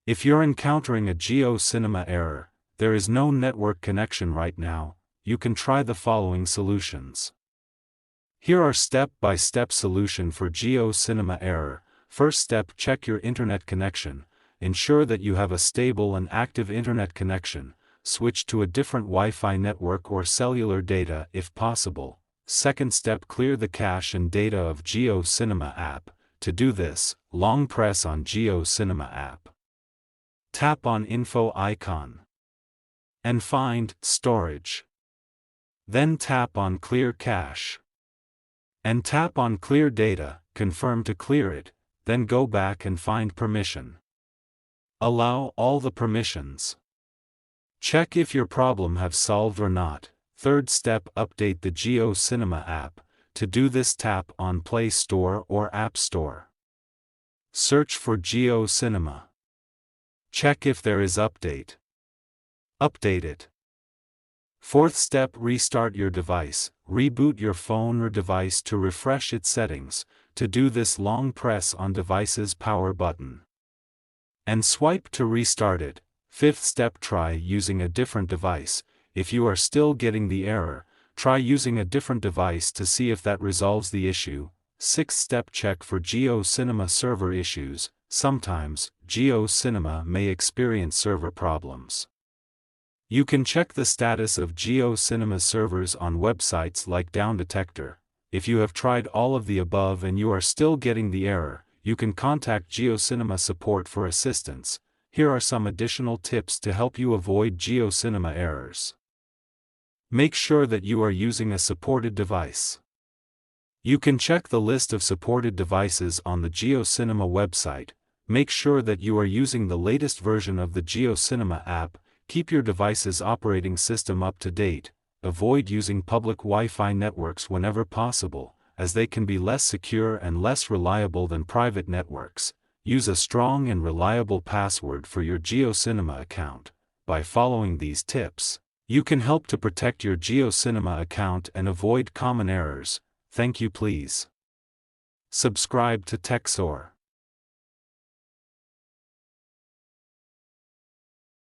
If you're encountering a GeoCinema error, there is no network connection right now, you can try the following solutions. Here are step-by-step solution for GeoCinema error. First step, check your internet connection. Ensure that you have a stable and active internet connection. Switch to a different Wi-Fi network or cellular data if possible. Second step, clear the cache and data of GeoCinema app. To do this, long press on GeoCinema app. Tap on Info icon. And find Storage. Then tap on Clear Cache. And tap on Clear Data, confirm to clear it, then go back and find Permission. Allow all the permissions. Check if your problem have solved or not. Third step, update the GeoCinema app. To do this, tap on Play Store or App Store. Search for GeoCinema. Check if there is update. Update it. Fourth step, restart your device. Reboot your phone or device to refresh its settings. To do this, long press on device's power button. And swipe to restart it. Fifth step, try using a different device. If you are still getting the error, try using a different device to see if that resolves the issue. Sixth step, check for GeoCinema server issues. Sometimes, GeoCinema may experience server problems. You can check the status of GeoCinema servers on websites like Down Detector. If you have tried all of the above and you are still getting the error, you can contact GeoCinema support for assistance. Here are some additional tips to help you avoid GeoCinema errors. Make sure that you are using a supported device. You can check the list of supported devices on the GeoCinema website. Make sure that you are using the latest version of the GeoCinema app. Keep your device's operating system up to date. Avoid using public Wi-Fi networks whenever possible, as they can be less secure and less reliable than private networks. Use a strong and reliable password for your GeoCinema account. By following these tips, you can help to protect your GeoCinema account and avoid common errors. Thank you. Please subscribe to TechSoar.